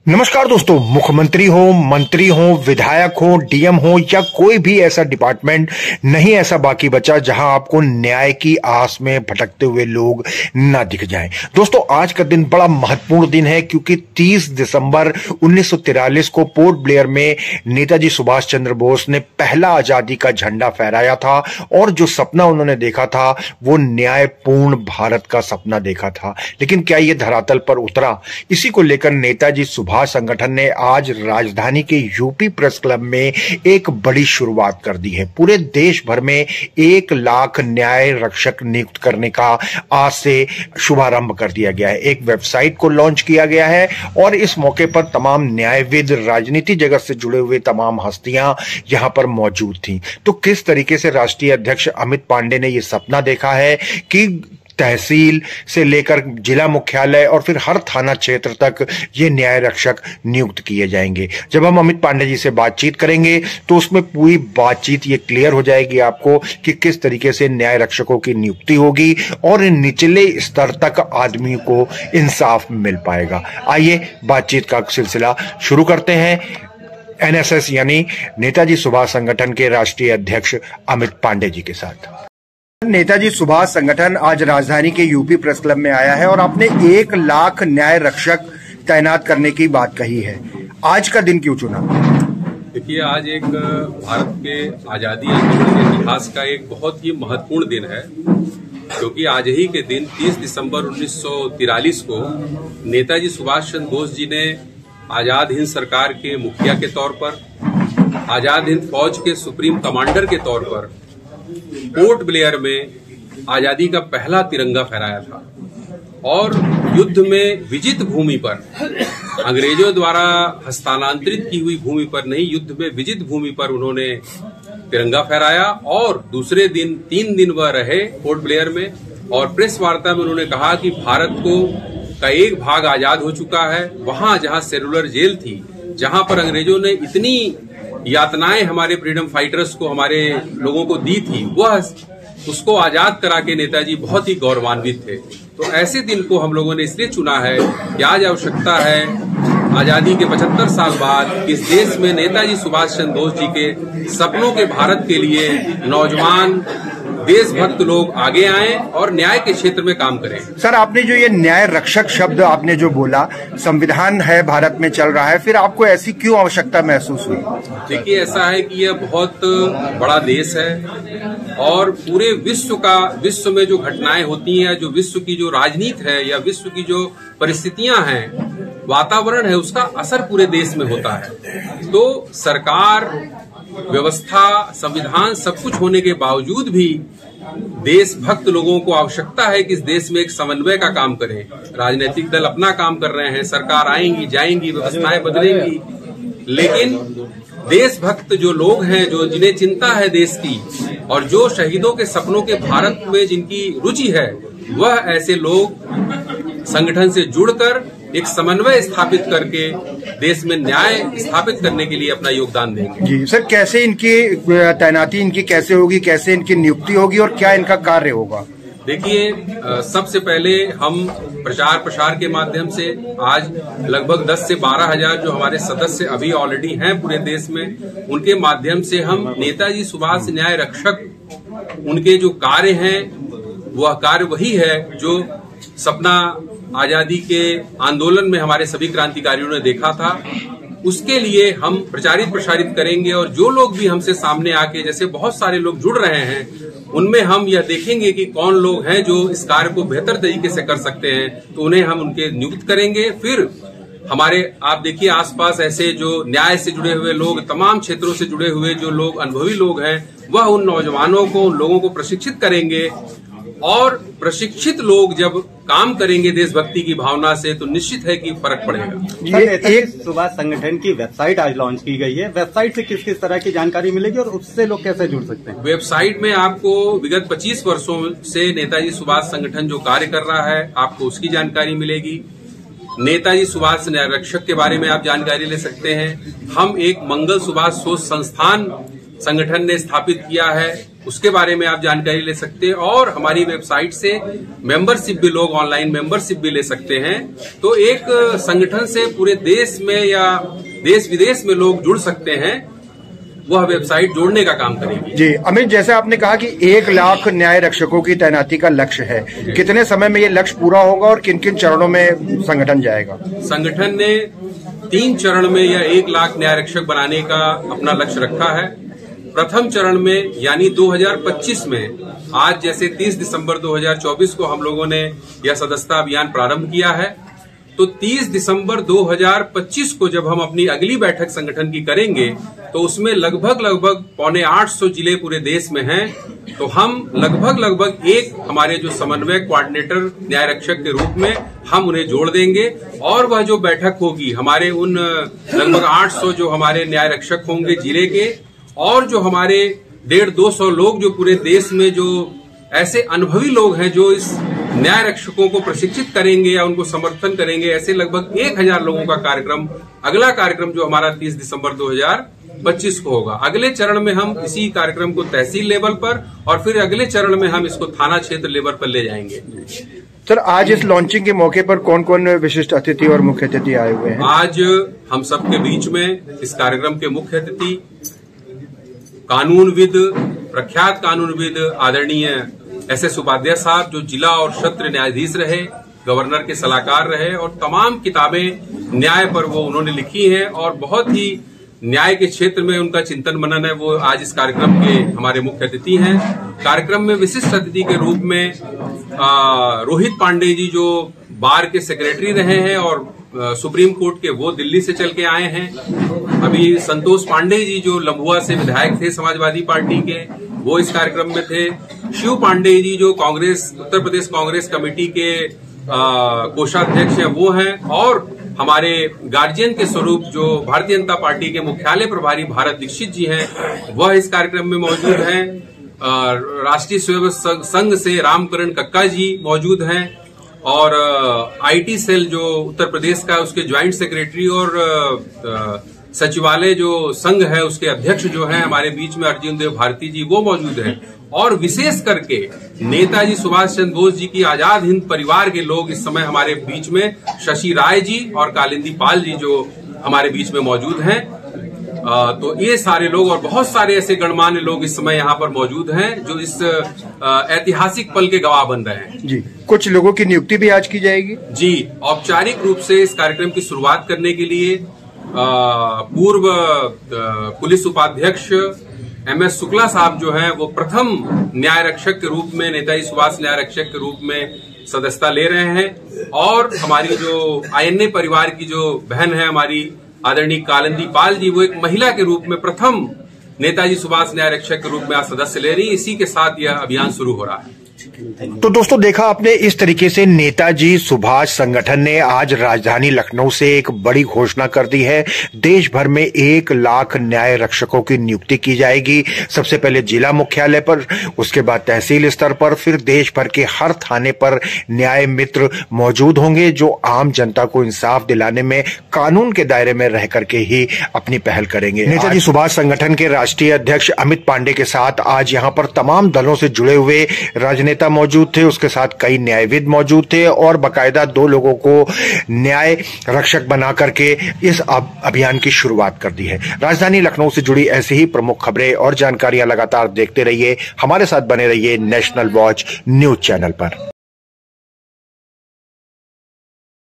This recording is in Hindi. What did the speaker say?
नमस्कार दोस्तों, मुख्यमंत्री हो, मंत्री हो, विधायक हो, डीएम हो या कोई भी ऐसा डिपार्टमेंट नहीं ऐसा बाकी बचा जहां आपको न्याय की आस में भटकते हुए लोग ना दिख जाएं। दोस्तों, आज का दिन बड़ा महत्वपूर्ण दिन है क्योंकि 30 दिसंबर 1943 को पोर्ट ब्लेयर में नेताजी सुभाष चंद्र बोस ने पहला आजादी का झंडा फहराया था और जो सपना उन्होंने देखा था वो न्यायपूर्ण भारत का सपना देखा था। लेकिन क्या यह धरातल पर उतरा? इसी को लेकर नेताजी सुभाष संगठन ने आज राजधानी के यूपी प्रेस क्लब में एक बड़ी शुरुआत कर दी है। पूरे देश भर में 1 लाख न्याय रक्षक नियुक्त करने का आज से शुभारंभ कर दिया गया है। एक वेबसाइट को लॉन्च किया गया है और इस मौके पर तमाम न्यायविद, राजनीति जगत से जुड़े हुए तमाम हस्तियां यहां पर मौजूद थी। तो किस तरीके से राष्ट्रीय अध्यक्ष अमित पांडे ने यह सपना देखा है कि तहसील से लेकर जिला मुख्यालय और फिर हर थाना क्षेत्र तक ये न्याय रक्षक नियुक्त किए जाएंगे। जब हम अमित पांडे जी से बातचीत करेंगे तो उसमें पूरी बातचीत ये क्लियर हो जाएगी आपको कि किस तरीके से न्याय रक्षकों की नियुक्ति होगी और निचले स्तर तक आदमी को इंसाफ मिल पाएगा। आइए बातचीत का सिलसिला शुरू करते हैं एनएसएस यानी नेताजी सुभाष संगठन के राष्ट्रीय अध्यक्ष अमित पांडे जी के साथ। नेताजी सुभाष संगठन आज राजधानी के यूपी प्रेस क्लब में आया है और आपने 1 लाख न्याय रक्षक तैनात करने की बात कही है। आज का दिन क्यों चुना? देखिए, आज एक भारत के आजादी आंदोलन के इतिहास का एक बहुत ही महत्वपूर्ण दिन है क्योंकि आज ही के दिन 30 दिसंबर 1943 को नेताजी सुभाष चंद्र बोस जी ने आजाद हिंद सरकार के मुखिया के तौर पर, आजाद हिंद फौज के सुप्रीम कमांडर के तौर पर पोर्ट ब्लेयर में आजादी का पहला तिरंगा फहराया था और युद्ध में विजित भूमि पर, अंग्रेजों द्वारा हस्तांतरित की हुई भूमि पर नहीं, युद्ध में विजित भूमि पर उन्होंने तिरंगा फहराया और दूसरे दिन 3 दिन वह रहे पोर्ट ब्लेयर में और प्रेस वार्ता में उन्होंने कहा कि भारत का एक भाग आजाद हो चुका है। वहां जहां सेलुलर जेल थी, जहां पर अंग्रेजों ने इतनी यातनाएं हमारे फ्रीडम फाइटर्स को, हमारे लोगों को दी थी, वह उसको आजाद करा के नेताजी बहुत ही गौरवान्वित थे। तो ऐसे दिन को हम लोगों ने इसलिए चुना है कि आज आवश्यकता है आजादी के 75 साल बाद इस देश में नेताजी सुभाष चंद्र बोस जी के सपनों के भारत के लिए नौजवान देशभक्त लोग आगे आएं और न्याय के क्षेत्र में काम करें। सर, आपने जो ये न्याय रक्षक शब्द आपने जो बोला, संविधान है भारत में चल रहा है, फिर आपको ऐसी क्यों आवश्यकता महसूस हुई? देखिए, ऐसा है कि यह बहुत बड़ा देश है और पूरे विश्व में जो घटनाएं होती हैं, जो विश्व की जो राजनीति है या विश्व की जो परिस्थितियां हैं, वातावरण है, उसका असर पूरे देश में होता है। तो सरकार, व्यवस्था, संविधान सब कुछ होने के बावजूद भी देशभक्त लोगों को आवश्यकता है कि इस देश में एक समन्वय का काम करें। राजनीतिक दल अपना काम कर रहे हैं, सरकार आएंगी जाएंगी, व्यवस्थाएं बदलेंगी, लेकिन देशभक्त जो लोग हैं, जो जिन्हें चिंता है देश की और जो शहीदों के सपनों के भारत में जिनकी रुचि है, वह ऐसे लोग संगठन से जुड़कर एक समन्वय स्थापित करके देश में न्याय स्थापित करने के लिए अपना योगदान देंगे। जी सर, कैसे इनकी तैनाती इनकी कैसे होगी, कैसे इनकी नियुक्ति होगी और क्या इनका कार्य होगा? देखिए, सबसे पहले हम प्रचार प्रसार के माध्यम से आज लगभग 10 से 12 हजार जो हमारे सदस्य अभी ऑलरेडी हैं पूरे देश में, उनके माध्यम से हम नेताजी सुभाष न्याय रक्षक, उनके जो कार्य हैं वह कार्य वही है जो सपना आजादी के आंदोलन में हमारे सभी क्रांतिकारियों ने देखा था। उसके लिए हम प्रचारित प्रसारित करेंगे और जो लोग भी हमसे सामने आके, जैसे बहुत सारे लोग जुड़ रहे हैं, उनमें हम यह देखेंगे कि कौन लोग हैं जो इस कार्य को बेहतर तरीके से कर सकते हैं, तो उन्हें हम उनके नियुक्त करेंगे। फिर हमारे, आप देखिए आसपास ऐसे जो न्याय से जुड़े हुए लोग, तमाम क्षेत्रों से जुड़े हुए जो लोग, अनुभवी लोग हैं, वह उन नौजवानों को, उन लोगों को प्रशिक्षित करेंगे और प्रशिक्षित लोग जब काम करेंगे देशभक्ति की भावना से तो निश्चित है कि फर्क पड़ेगा। ये एक सुभाष संगठन की वेबसाइट आज लॉन्च की गई है। वेबसाइट से किस किस तरह की जानकारी मिलेगी और उससे लोग कैसे जुड़ सकते हैं? वेबसाइट में आपको विगत 25 वर्षों से नेताजी सुभाष संगठन जो कार्य कर रहा है, आपको उसकी जानकारी मिलेगी। नेताजी सुभाष न्याय रक्षक के बारे में आप जानकारी ले सकते हैं। हम एक मंगल सुभाष शोध संस्थान संगठन ने स्थापित किया है उसके बारे में आप जानकारी ले सकते हैं, और हमारी वेबसाइट से मेंबरशिप भी लोग ऑनलाइन मेंबरशिप भी ले सकते हैं। तो एक संगठन से पूरे देश में या देश विदेश में लोग जुड़ सकते हैं, वह वेबसाइट जोड़ने का काम करेगी। जी अमित, जैसे आपने कहा कि 1 लाख न्याय रक्षकों की तैनाती का लक्ष्य है, कितने समय में ये लक्ष्य पूरा होगा और किन किन चरणों में संगठन जाएगा? संगठन ने 3 चरण में यह 1 लाख न्याय रक्षक बनाने का अपना लक्ष्य रखा है। प्रथम चरण में यानी 2025 में, आज जैसे 30 दिसंबर 2024 को हम लोगों ने यह सदस्यता अभियान प्रारंभ किया है, तो 30 दिसंबर 2025 को जब हम अपनी अगली बैठक संगठन की करेंगे तो उसमें लगभग 850 जिले पूरे देश में हैं। तो हम लगभग एक हमारे जो समन्वय कोऑर्डिनेटर न्याय रक्षक के रूप में हम उन्हें जोड़ देंगे, और वह जो बैठक होगी हमारे उन लगभग 800 जो हमारे न्याय रक्षक होंगे जिले के, और जो हमारे 150-200 लोग जो पूरे देश में जो ऐसे अनुभवी लोग हैं जो इस न्याय रक्षकों को प्रशिक्षित करेंगे या उनको समर्थन करेंगे, ऐसे लगभग 1000 लोगों का कार्यक्रम, अगला कार्यक्रम जो हमारा 30 दिसंबर 2025 को होगा। अगले चरण में हम इसी कार्यक्रम को तहसील लेवल पर, और फिर अगले चरण में हम इसको थाना क्षेत्र लेवल पर ले जाएंगे। सर, आज इस लॉन्चिंग के मौके पर कौन कौन विशिष्ट अतिथि और मुख्य अतिथि आए हुए हैं? आज हम सबके बीच में इस कार्यक्रम के मुख्य अतिथि कानूनविद, प्रख्यात कानूनविद आदरणीय SS उपाध्याय साहब, जो जिला और सत्र न्यायाधीश रहे, गवर्नर के सलाहकार रहे, और तमाम किताबें न्याय पर वो उन्होंने लिखी हैं, और बहुत ही न्याय के क्षेत्र में उनका चिंतन मनन है, वो आज इस कार्यक्रम के हमारे मुख्य अतिथि हैं। कार्यक्रम में विशिष्ट अतिथि के रूप में रोहित पांडे जी, जो बार के सेक्रेटरी रहे हैं और सुप्रीम कोर्ट के, वो दिल्ली से चल के आए हैं। अभी संतोष पांडे जी, जो लम्बुआ से विधायक थे समाजवादी पार्टी के, वो इस कार्यक्रम में थे। शिव पांडे जी, जो कांग्रेस, उत्तर प्रदेश कांग्रेस कमेटी के कोषाध्यक्ष हैं, वो हैं। और हमारे गार्जियन के स्वरूप जो भारतीय जनता पार्टी के मुख्यालय प्रभारी भारत दीक्षित जी हैं, वह इस कार्यक्रम में मौजूद हैं। राष्ट्रीय स्वयंसेवक संघ से रामकरण कक्का जी मौजूद हैं, और IT सेल जो उत्तर प्रदेश का, उसके ज्वाइंट सेक्रेटरी और सचिवालय जो संघ है उसके अध्यक्ष जो हैं हमारे बीच में अर्जुन देव भारती जी, वो मौजूद हैं। और विशेष करके नेताजी सुभाष चंद्र बोस जी की आजाद हिंद परिवार के लोग इस समय हमारे बीच में, शशि राय जी और कालिंदी पाल जी जो हमारे बीच में मौजूद हैं। तो ये सारे लोग और बहुत सारे ऐसे गणमान्य लोग इस समय यहाँ पर मौजूद हैं जो इस ऐतिहासिक पल के गवाह बन रहे हैं। जी, कुछ लोगों की नियुक्ति भी आज की जाएगी? जी, औपचारिक रूप से इस कार्यक्रम की शुरुआत करने के लिए पूर्व पुलिस उपाध्यक्ष MS शुक्ला साहब जो हैं, वो प्रथम न्याय रक्षक के रूप में, नेताजी सुभाष न्याय रक्षक के रूप में सदस्यता ले रहे हैं। और हमारी जो INA परिवार की जो बहन है हमारी आदरणीय कालिंदी पाल जी, वो एक महिला के रूप में प्रथम नेताजी सुभाष न्याय रक्षक के रूप में आज सदस्य ले रही। इसी के साथ यह अभियान शुरू हो रहा है। तो दोस्तों, देखा आपने, इस तरीके से नेताजी सुभाष संगठन ने आज राजधानी लखनऊ से एक बड़ी घोषणा कर दी है। देश भर में 1 लाख न्याय रक्षकों की नियुक्ति की जाएगी। सबसे पहले जिला मुख्यालय पर, उसके बाद तहसील स्तर पर, फिर देश भर के हर थाने पर न्याय मित्र मौजूद होंगे जो आम जनता को इंसाफ दिलाने में कानून के दायरे में रह करके ही अपनी पहल करेंगे। नेताजी सुभाष संगठन के राष्ट्रीय अध्यक्ष अमित पांडे के साथ आज यहाँ पर तमाम दलों से जुड़े हुए राजनेता मौजूद थे, उसके साथ कई न्यायविद मौजूद थे, और बाकायदा 2 लोगों को न्याय रक्षक बना करके इस अभियान की शुरुआत कर दी है। राजधानी लखनऊ से जुड़ी ऐसी ही प्रमुख खबरें और जानकारियां लगातार देखते रहिए, हमारे साथ बने रहिए नेशनल वॉच न्यूज चैनल पर।